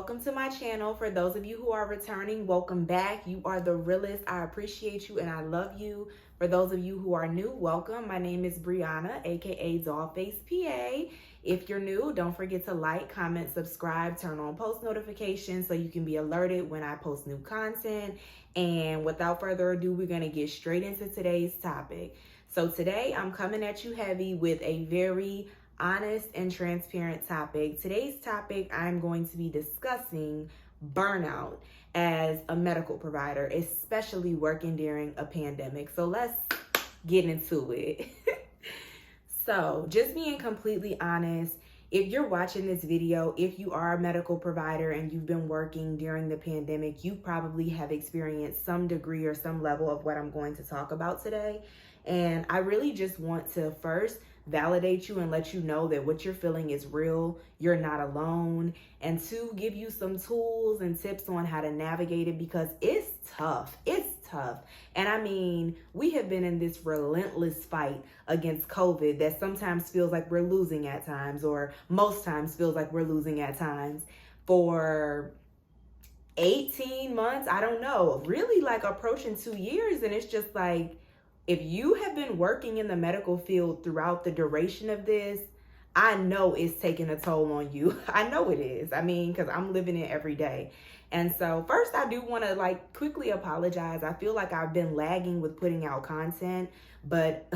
welcome to my channel. For those of you who are returning, welcome back. You are the realest. I appreciate you and I love you. For those of you who are new, welcome. My name is Brianna, aka Dollface PA. If you're new, don't forget to like, comment, subscribe, turn on post notifications so you can be alerted when I post new content. And without further ado, we're going to get straight into today's topic. So today I'm coming at you heavy with a very honest and transparent topic. Today's topic, I'm going to be discussing burnout as a medical provider, especially working during a pandemic. So let's get into it. So just being completely honest, if you're watching this video, if you are a medical provider and you've been working during the pandemic, you probably have experienced some degree or some level of what I'm going to talk about today. And I really just want to first validate you and let you know that what you're feeling is real. You're not alone. And two, give you some tools and tips on how to navigate it because it's tough. It's tough. And I mean, we have been in this relentless fight against COVID that sometimes feels like we're losing at times, or most times feels like we're losing at times, for 18 months. I don't know, really like approaching 2 years. And it's just like, if you have been working in the medical field throughout the duration of this, I know it's taking a toll on you. I know it is. I mean, because I'm living it every day. And so first, I do want to quickly apologize. I feel like I've been lagging with putting out content, but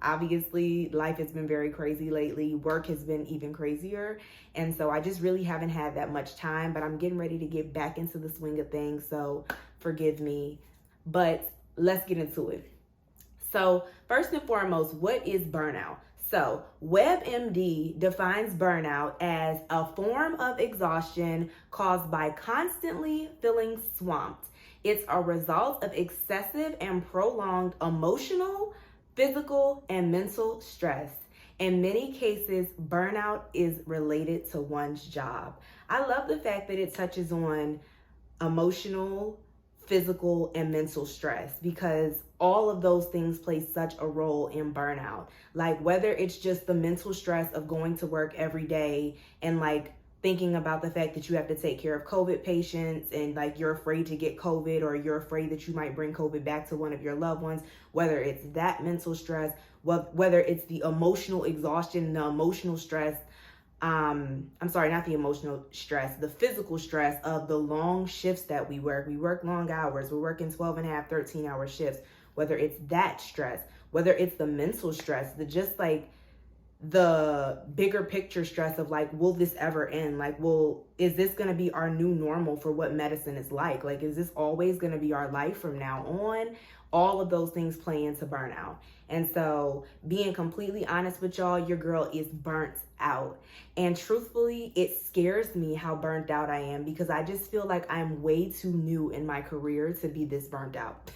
obviously life has been very crazy lately. Work has been even crazier. And so I just really haven't had that much time, but I'm getting ready to get back into the swing of things. So forgive me, but let's get into it. So first and foremost, what is burnout? So WebMD defines burnout as a form of exhaustion caused by constantly feeling swamped. It's a result of excessive and prolonged emotional, physical, and mental stress. In many cases, burnout is related to one's job. I love the fact that it touches on emotional, physical, and mental stress, because all of those things play such a role in burnout. Like whether it's just the mental stress of going to work every day and thinking about the fact that you have to take care of COVID patients and you're afraid to get COVID, or you're afraid that you might bring COVID back to one of your loved ones, whether it's that mental stress, whether it's the emotional exhaustion, the emotional stress, not the emotional stress, the physical stress of the long shifts that we work. We work long hours. We're working 12 and a half, 13-hour shifts. Whether it's that stress, whether it's the mental stress, the bigger picture stress of will this ever end? Is this going to be our new normal for what medicine is like? Is this always going to be our life from now on? All of those things play into burnout. And so being completely honest with y'all, your girl is burnt out. And truthfully, it scares me how burnt out I am, because I just feel like I'm way too new in my career to be this burnt out.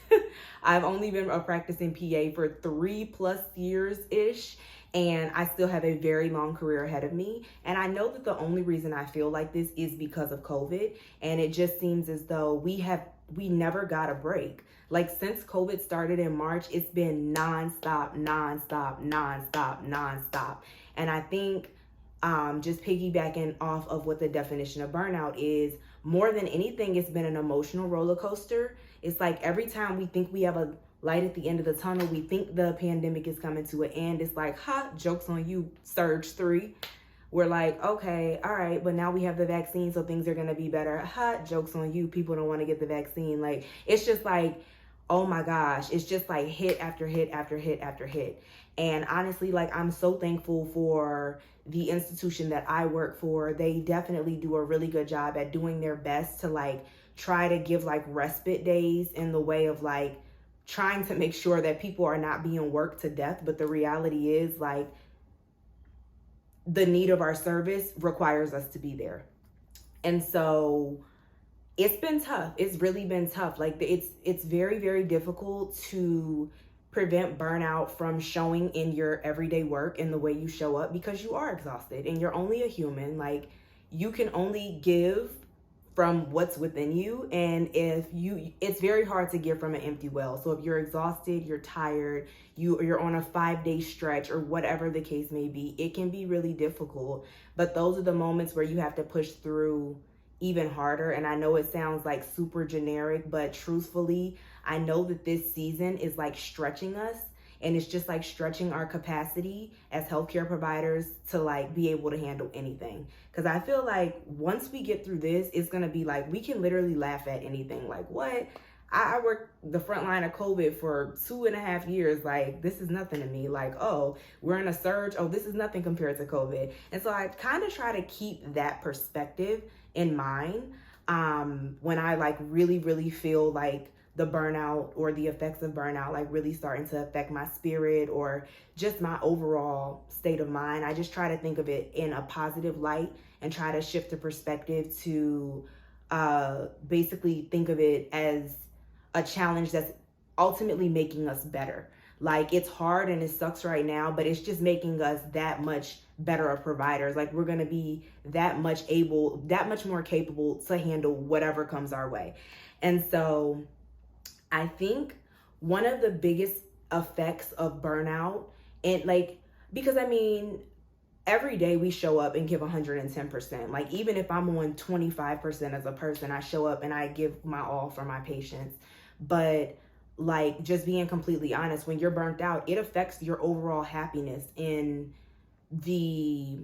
I've only been a practicing PA for 3+ years-ish. And I still have a very long career ahead of me. And I know that the only reason I feel like this is because of COVID. And it just seems as though we never got a break. Since COVID started in March, it's been nonstop. And I think just piggybacking off of what the definition of burnout is, more than anything, it's been an emotional roller coaster. It's like every time we think we have a light at the end of the tunnel, we think the pandemic is coming to an end. It's like, joke's on you, Surge 3. We're like, okay, all right, but now we have the vaccine, so things are going to be better. Joke's on you, people don't want to get the vaccine. It's just oh my gosh, it's just hit after hit after hit after hit. And honestly, I'm so thankful for the institution that I work for. They definitely do a really good job at doing their best to try to give respite days in the way of trying to make sure that people are not being worked to death. But the reality is the need of our service requires us to be there. And so it's been tough. It's really been tough. It's very, very difficult to prevent burnout from showing in your everyday work in the way you show up, because you are exhausted and you're only a human. You can only give from what's within you, and it's very hard to give from an empty well. So if you're exhausted, you're tired, you're on a 5-day stretch or whatever the case may be, it can be really difficult. But those are the moments where you have to push through even harder. And I know it sounds like super generic, but truthfully, I know that this season is like stretching us, and it's just like stretching our capacity as healthcare providers to like be able to handle anything. Because I feel like once we get through this, it's going to be like we can literally laugh at anything. Like, what? I worked the front line of COVID for 2.5 years. Like, this is nothing to me. Like, oh, we're in a surge. Oh, this is nothing compared to COVID. And so I kind of try to keep that perspective in mind when I like really feel like the burnout or the effects of burnout like really starting to affect my spirit or just my overall state of mind. I just try to think of it in a positive light and try to shift the perspective to basically think of it as a challenge that's ultimately making us better. Like, it's hard and it sucks right now, but it's just making us that much better of providers. Like, we're going to be that much more capable to handle whatever comes our way. And so I think one of the biggest effects of burnout, and like, because I mean, every day we show up and give 110%. Like, even if I'm on 25% as a person, I show up and I give my all for my patients. But like, just being completely honest, when you're burnt out, it affects your overall happiness in the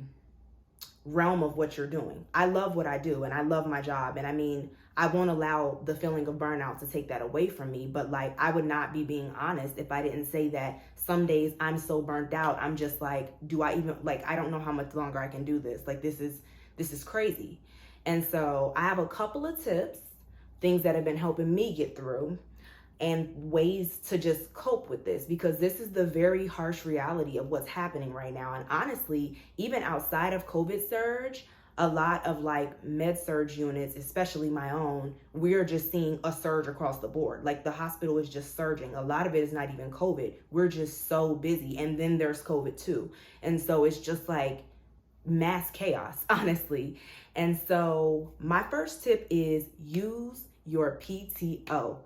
realm of what you're doing. I love what I do and I love my job. And I mean, I won't allow the feeling of burnout to take that away from me. But like, I would not be being honest if I didn't say that some days I'm so burnt out. I'm just like, do I even, like, I don't know how much longer I can do this. Like, this is crazy. And so I have a couple of tips, things that have been helping me get through, and ways to just cope with this, because this is the very harsh reality of what's happening right now. And honestly, even outside of COVID surge, a lot of like med surge units, especially my own, we're just seeing a surge across the board. Like, the hospital is just surging. A lot of it is not even COVID. We're just so busy. And then there's COVID too. And so it's just like mass chaos, honestly. And so my first tip is use your PTO.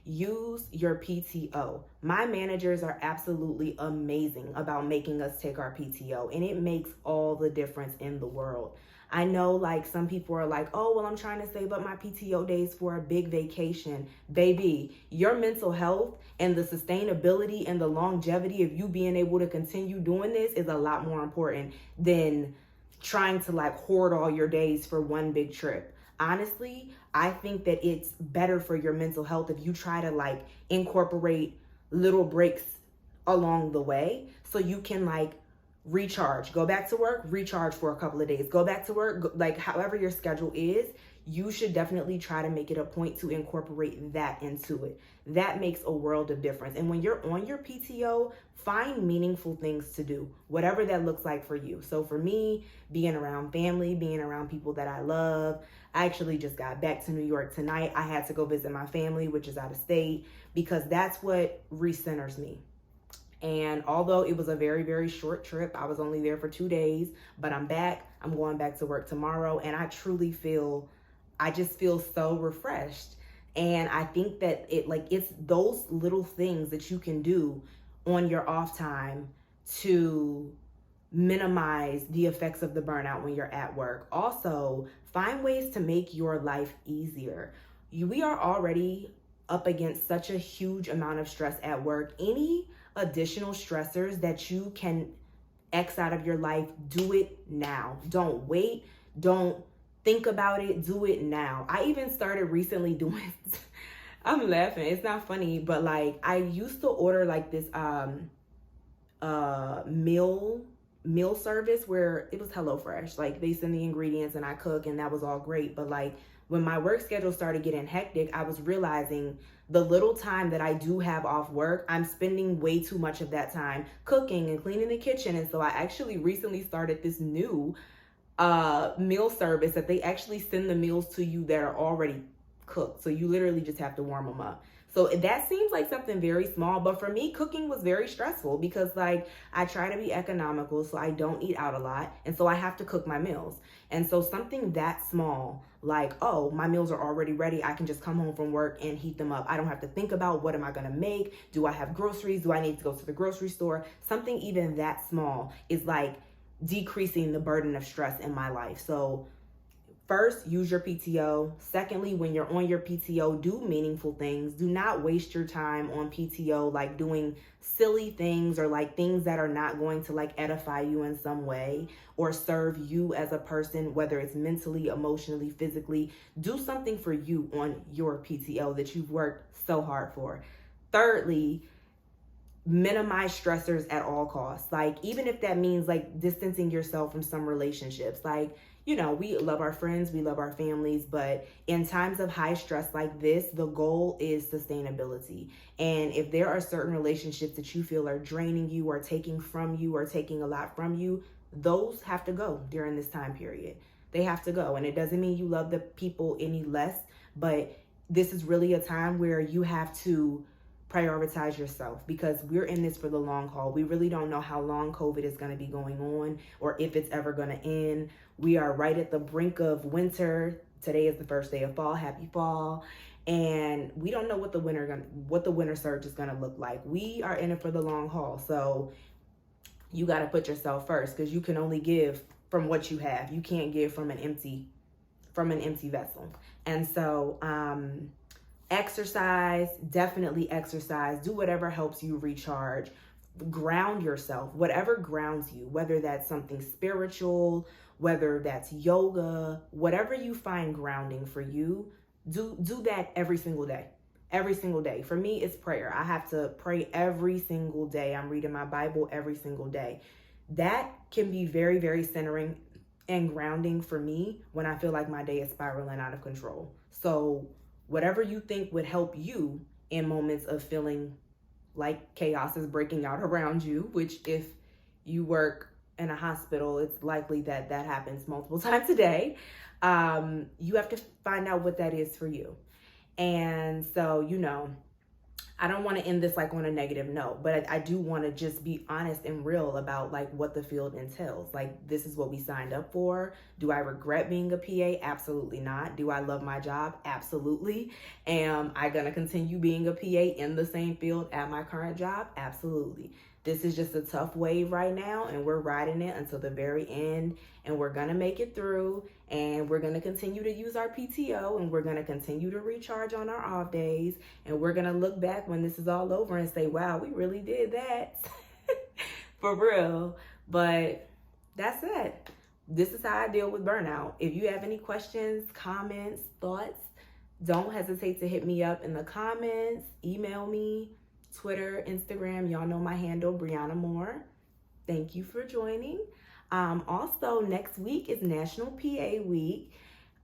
Use your PTO. My managers are absolutely amazing about making us take our PTO, and it makes all the difference in the world. I know like some people are like, oh, well, I'm trying to save up my PTO days for a big vacation. Baby, your mental health and the sustainability and the longevity of you being able to continue doing this is a lot more important than trying to like hoard all your days for one big trip. Honestly, I think that it's better for your mental health if you try to like incorporate little breaks along the way so you can like recharge, go back to work, recharge for a couple of days, go back to work, like however your schedule is, you should definitely try to make it a point to incorporate that into it. That makes a world of difference. And when you're on your PTO, find meaningful things to do, whatever that looks like for you. So for me, being around family, being around people that I love. I actually just got back to New York tonight. I had to go visit my family, which is out of state, because that's what recenters me. And although it was a very short trip, I was only there for 2 days, but I'm back. I'm going back to work tomorrow, and I just feel so refreshed. And I think that it's those little things that you can do on your off time to minimize the effects of the burnout when you're at work. Also, find ways to make your life easier. We are already up against such a huge amount of stress at work. Any additional stressors that you can X out of your life, do it now. Don't wait. Don't think about it. Do it now. I even started recently doing I'm laughing. It's not funny, but like I used to order like this meal service where it was HelloFresh. Like they send the ingredients and I cook, and that was all great. But like when my work schedule started getting hectic, I was realizing the little time that I do have off work, I'm spending way too much of that time cooking and cleaning the kitchen. And so I actually recently started this new meal service that they actually send the meals to you that are already cooked. So you literally just have to warm them up. So that seems like something very small, but for me, cooking was very stressful because like I try to be economical, so I don't eat out a lot. And so I have to cook my meals. And so something that small, like, oh, my meals are already ready. I can just come home from work and heat them up. I don't have to think about what am I going to make? Do I have groceries? Do I need to go to the grocery store? Something even that small is like decreasing the burden of stress in my life. So First, use your PTO. Secondly, when you're on your PTO, do meaningful things. Do not waste your time on PTO like doing silly things or like things that are not going to like edify you in some way or serve you as a person, whether it's mentally, emotionally, physically. Do something for you on your PTO that you've worked so hard for. Thirdly, minimize stressors at all costs. Like, even if that means like distancing yourself from some relationships, like, you know, we love our friends, we love our families, but in times of high stress like this, the goal is sustainability. And if there are certain relationships that you feel are draining you or taking from you or taking a lot from you, those have to go during this time period. They have to go. And it doesn't mean you love the people any less, but this is really a time where you have to prioritize yourself, because we're in this for the long haul. We really don't know how long COVID is going to be going on or if it's ever going to end. We are right at the brink of winter. Today is the first day of fall. Happy fall. And we don't know what the winter surge is going to look like. We are in it for the long haul. So you got to put yourself first, because you can only give from what you have. You can't give from an empty vessel. And so, exercise, definitely exercise. Do whatever helps you recharge. Ground yourself, whatever grounds you, whether that's something spiritual, whether that's yoga, whatever you find grounding for you, do that every single day. Every single day. For me, it's prayer. I have to pray every single day. I'm reading my Bible every single day. That can be very, very centering and grounding for me when I feel like my day is spiraling out of control. So whatever you think would help you in moments of feeling like chaos is breaking out around you, which if you work in a hospital, it's likely that that happens multiple times a day. You have to find out what that is for you. And so, you know, I don't want to end this like on a negative note, but I do want to just be honest and real about like what the field entails. Like, this is what we signed up for. Do I regret being a PA? Absolutely not. Do I love my job? Absolutely. Am I going to continue being a PA in the same field at my current job? Absolutely. This is just a tough wave right now, and we're riding it until the very end, and we're going to make it through, and we're going to continue to use our PTO, and we're going to continue to recharge on our off days, and we're going to look back when this is all over and say, wow, we really did that. For real. But that's it. This is how I deal with burnout. If you have any questions, comments, thoughts, don't hesitate to hit me up in the comments, email me. Twitter, Instagram, y'all know my handle, Brianna Moore. Thank you for joining. Also, next week is National PA Week.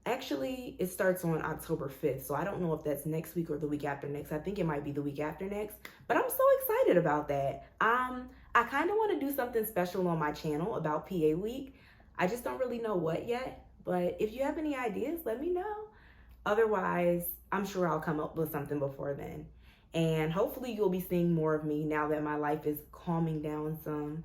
Actually, it starts on October 5th, so I don't know if that's next week or the week after next. I think it might be the week after next, but I'm so excited about that. I kind of want to do something special on my channel about PA Week. I just don't really know what yet, but if you have any ideas, let me know. Otherwise, I'm sure I'll come up with something before then. And hopefully you'll be seeing more of me now that my life is calming down some.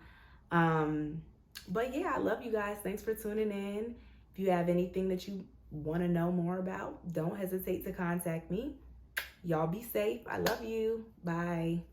But yeah, I love you guys. Thanks for tuning in. If you have anything that you want to know more about, don't hesitate to contact me. Y'all be safe. I love you. Bye.